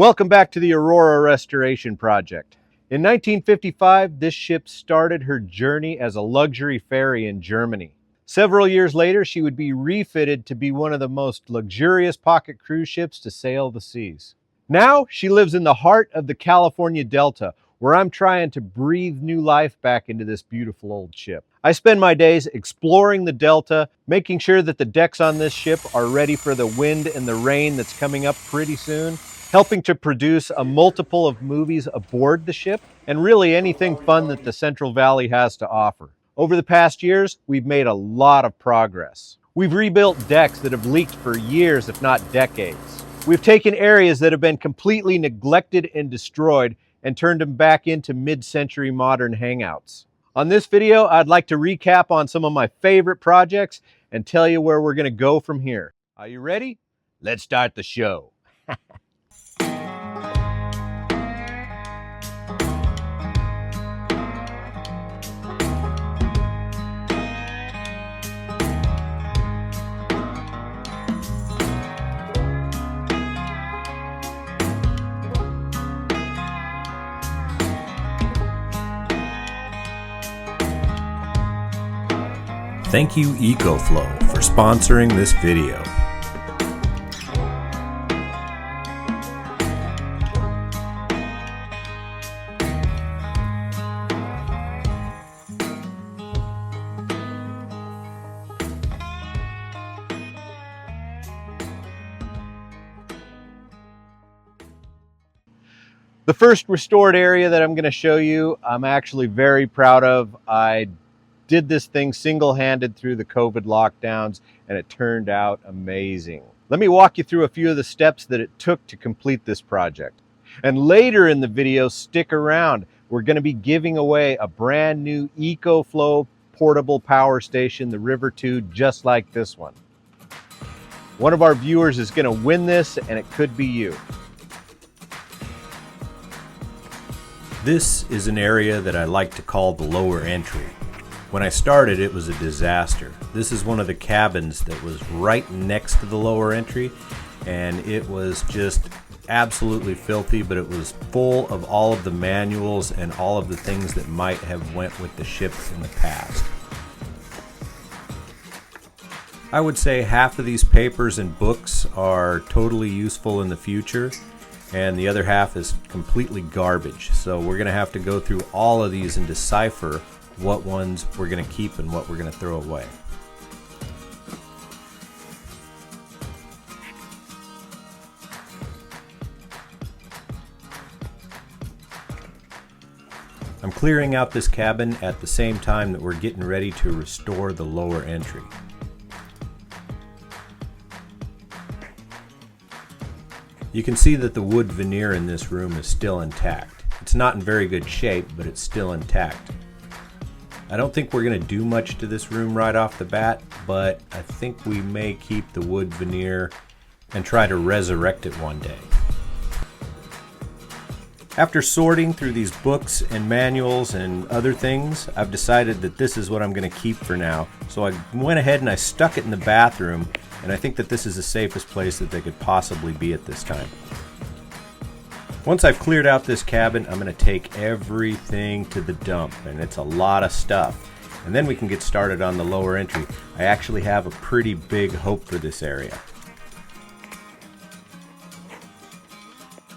Welcome back to the Aurora Restoration Project. In 1955, this ship started her journey as a luxury ferry in Germany. Several years later, she would be refitted to be one of the most luxurious pocket cruise ships to sail the seas. Now, she lives in the heart of the California Delta, where I'm trying to breathe new life back into this beautiful old ship. I spend my days exploring the Delta, making sure that the decks on this ship are ready for the wind and the rain that's coming up pretty soon, helping to produce a multiple of movies aboard the ship, and really anything fun that the Central Valley has to offer. Over the past years, we've made a lot of progress. We've rebuilt decks that have leaked for years, if not decades. We've taken areas that have been completely neglected and destroyed and turned them back into mid-century modern hangouts. On this video, I'd like to recap on some of my favorite projects and tell you where we're going to go from here. Are you ready? Let's start the show. Thank you, Ecoflow, for sponsoring this video. The first restored area that I'm going to show you, I'm actually very proud of. I did this thing single-handed through the COVID lockdowns, and it turned out amazing. Let me walk you through a few of the steps that it took to complete this project. And later in the video, stick around. We're going to be giving away a brand new Ecoflow portable power station, the River 2, just like this one. One of our viewers is going to win this, and it could be you. This is an area that I like to call the lower entry. When I started, it was a disaster. This is one of the cabins that was right next to the lower entry, and it was just absolutely filthy, but it was full of all of the manuals and all of the things that might have went with the ship in the past. I would say half of these papers and books are totally useful in the future, and the other half is completely garbage. So we're going to have to go through all of these and decipher what ones we're going to keep and what we're going to throw away. I'm clearing out this cabin at the same time that we're getting ready to restore the lower entry. You can see that the wood veneer in this room is still intact. It's not in very good shape, but it's still intact. I don't think we're going to do much to this room right off the bat, but I think we may keep the wood veneer and try to resurrect it one day. After sorting through these books and manuals and other things, I've decided that this is what I'm going to keep for now. So I went ahead and I stuck it in the bathroom, and I think that this is the safest place that they could possibly be at this time. Once I've cleared out this cabin, I'm going to take everything to the dump, and it's a lot of stuff. And then we can get started on the lower entry. I actually have a pretty big hope for this area.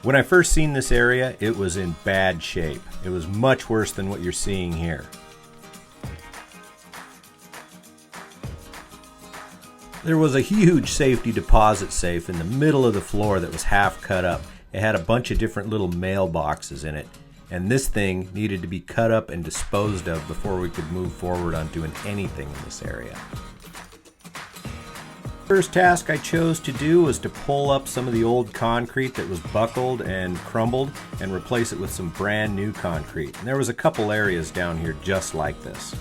When I first seen this area, it was in bad shape. It was much worse than what you're seeing here. There was a huge safety deposit safe in the middle of the floor that was half cut up. It had a bunch of different little mailboxes in it, and this thing needed to be cut up and disposed of before we could move forward on doing anything in this area. First task I chose to do was to pull up some of the old concrete that was buckled and crumbled and replace it with some brand new concrete. And there was a couple areas down here just like this.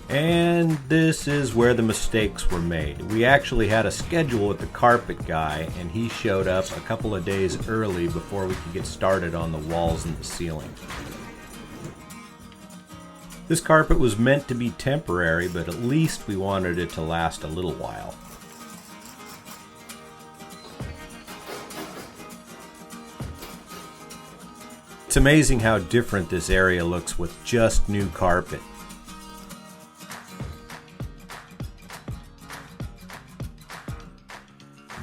And this is where the mistakes were made. We actually had a schedule with the carpet guy, and he showed up a couple of days early before we could get started on the walls and the ceiling. This carpet was meant to be temporary, but at least we wanted it to last a little while. It's amazing how different this area looks with just new carpet.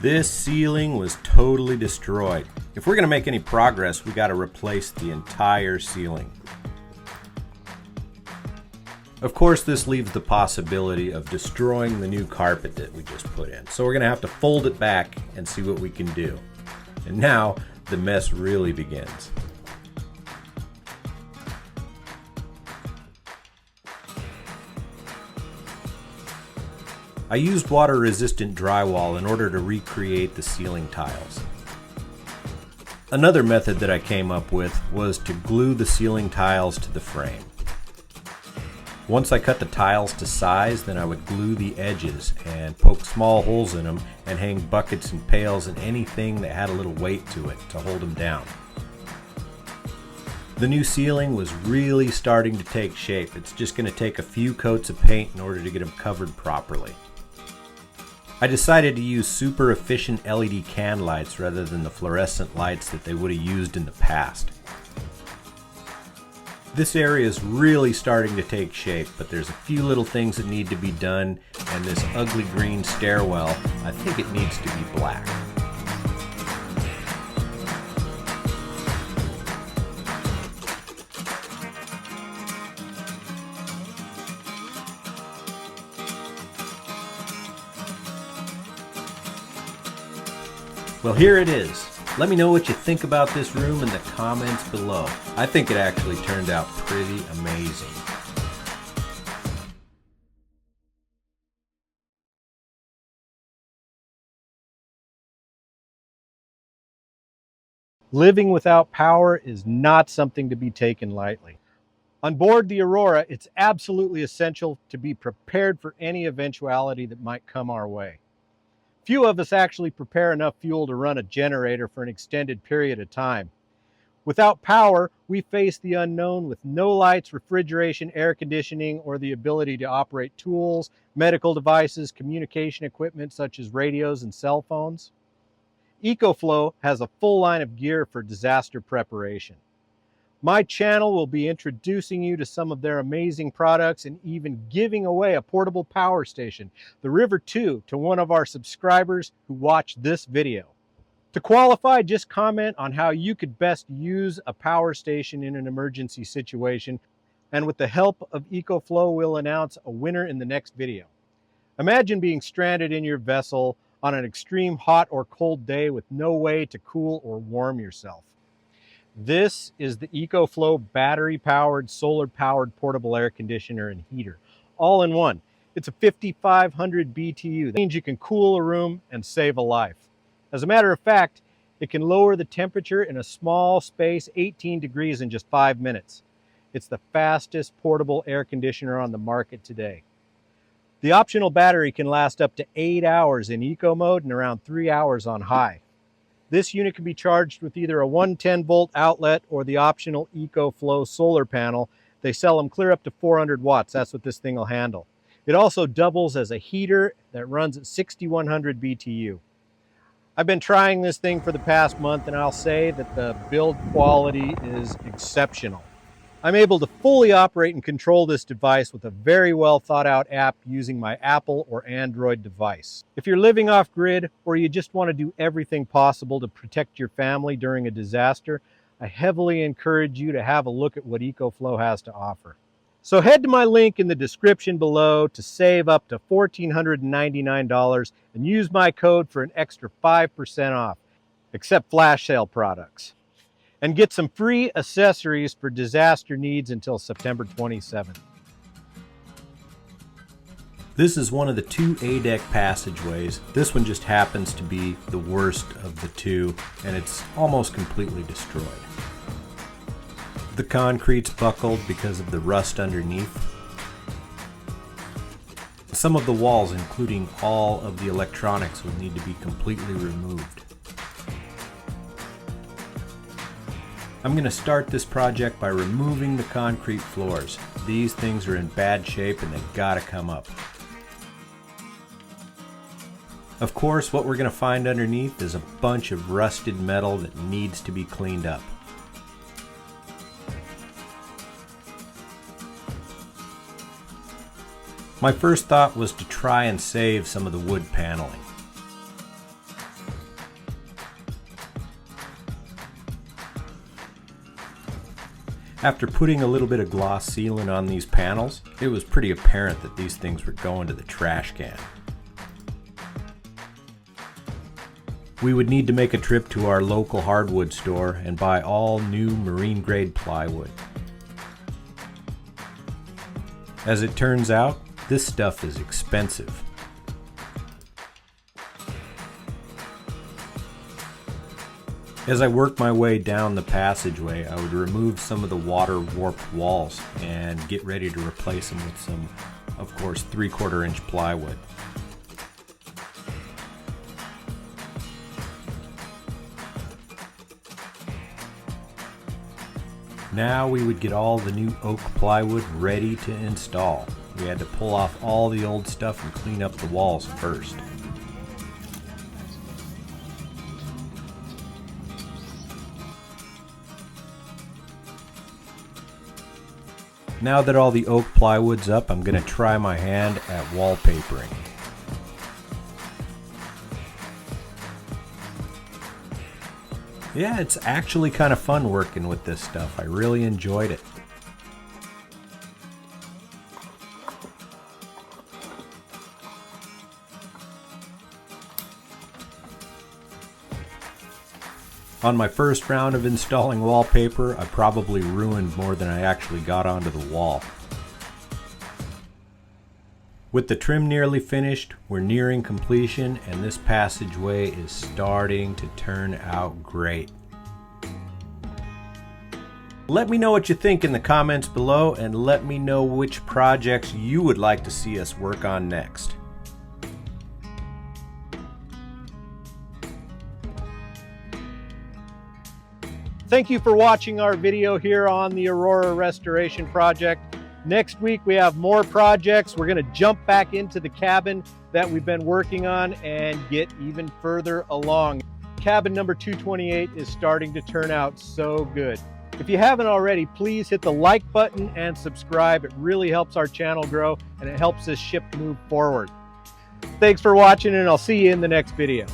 This ceiling was totally destroyed. If we're going to make any progress, we got to replace the entire ceiling. Of course, this leaves the possibility of destroying the new carpet that we just put in. So we're going to have to fold it back and see what we can do. And now the mess really begins. I used water-resistant drywall in order to recreate the ceiling tiles. Another method that I came up with was to glue the ceiling tiles to the frame. Once I cut the tiles to size, then I would glue the edges and poke small holes in them and hang buckets and pails and anything that had a little weight to it to hold them down. The new ceiling was really starting to take shape. It's just going to take a few coats of paint in order to get them covered properly. I decided to use super efficient LED can lights rather than the fluorescent lights that they would have used in the past. This area is really starting to take shape, but there's a few little things that need to be done, and this ugly green stairwell, I think it needs to be black. Well, here it is. Let me know what you think about this room in the comments below. I think it actually turned out pretty amazing. Living without power is not something to be taken lightly. On board the Aurora, it's absolutely essential to be prepared for any eventuality that might come our way. Few of us actually prepare enough fuel to run a generator for an extended period of time. Without power, we face the unknown with no lights, refrigeration, air conditioning, or the ability to operate tools, medical devices, communication equipment such as radios and cell phones. Ecoflow has a full line of gear for disaster preparation. My channel will be introducing you to some of their amazing products and even giving away a portable power station, the River 2, to one of our subscribers who watched this video. To qualify, just comment on how you could best use a power station in an emergency situation, and with the help of Ecoflow, we'll announce a winner in the next video. Imagine being stranded in your vessel on an extreme hot or cold day with no way to cool or warm yourself. This is the Ecoflow battery-powered, solar-powered portable air conditioner and heater, all in one. It's a 5,500 BTU. That means you can cool a room and save a life. As a matter of fact, it can lower the temperature in a small space 18 degrees in just 5 minutes. It's the fastest portable air conditioner on the market today. The optional battery can last up to 8 hours in eco mode and around 3 hours on high. This unit can be charged with either a 110-volt outlet or the optional Ecoflow solar panel. They sell them clear up to 400 watts. That's what this thing will handle. It also doubles as a heater that runs at 6,100 BTU. I've been trying this thing for the past month, and I'll say that the build quality is exceptional. I'm able to fully operate and control this device with a very well thought out app using my Apple or Android device. If you're living off grid or you just want to do everything possible to protect your family during a disaster, I heavily encourage you to have a look at what Ecoflow has to offer. So head to my link in the description below to save up to $1,499 and use my code for an extra 5% off, except flash sale products. And get some free accessories for disaster needs until September 27th. This is one of the 2 A-deck passageways. This one just happens to be the worst of the 2, and it's almost completely destroyed. The concrete's buckled because of the rust underneath. Some of the walls, including all of the electronics, will need to be completely removed. I'm going to start this project by removing the concrete floors. These things are in bad shape and they've got to come up. Of course, what we're going to find underneath is a bunch of rusted metal that needs to be cleaned up. My first thought was to try and save some of the wood paneling. After putting a little bit of gloss sealant on these panels, it was pretty apparent that these things were going to the trash can. We would need to make a trip to our local hardwood store and buy all new marine grade plywood. As it turns out, this stuff is expensive. As I worked my way down the passageway, I would remove some of the water warped walls and get ready to replace them with some, of course, 3/4 inch plywood. Now we would get all the new oak plywood ready to install. We had to pull off all the old stuff and clean up the walls first. Now that all the oak plywood's up, I'm going to try my hand at wallpapering. Yeah, it's actually kind of fun working with this stuff. I really enjoyed it. On my first round of installing wallpaper, I probably ruined more than I actually got onto the wall. With the trim nearly finished, we're nearing completion, and this passageway is starting to turn out great. Let me know what you think in the comments below, and let me know which projects you would like to see us work on next. Thank you for watching our video here on the Aurora Restoration Project. Next week we have more projects. We're going to jump back into the cabin that we've been working on and get even further along. Cabin number 228 is starting to turn out so good. If you haven't already, please hit the like button and subscribe. It really helps our channel grow and it helps this ship move forward. Thanks for watching, and I'll see you in the next video.